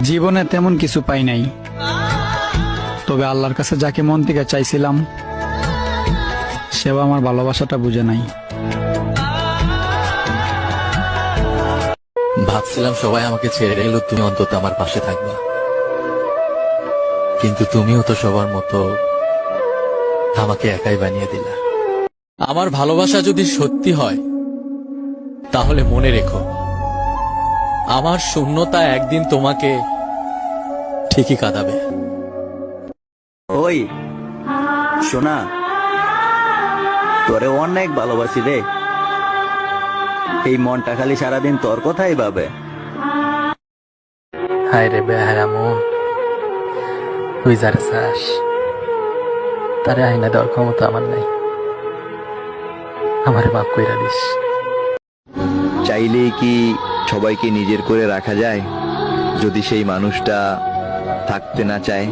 জীবনে তেমন কিছু পাই নাই, তবে আল্লাহর কাছে যাকে মন থেকে চাইছিলাম সেও আমার ভালোবাসাটা বুঝে নাই। ভাবছিলাম সবাই আমাকে ছেড়ে গেল, তুমি অন্তত আমার পাশে থাকবা, কিন্তু তুমিও তো সবার মতো আমাকে একাই বানিয়ে দিলা। আমার ভালোবাসা যদি সত্যি হয় তাহলে মনে রেখো, আমার শূন্যতা একদিন তোমাকে ঠিকই কাঁদাবে। ওই শোনা, তোরে অনেক ভালোবাসি রে। এই মনটা খালি সারাদিন তোর কথাই ভাবে। হায় রে বেহায়া মন, তুই যারে চাস তারে আইনা দেওয়ার ক্ষমতা আমার নাই, আমারে মাফ কইরা দিস। চাইলেই কি সবাইকে নিজের করে রাখা যায়? যদি সেই মানুষটা থাকতে না চায়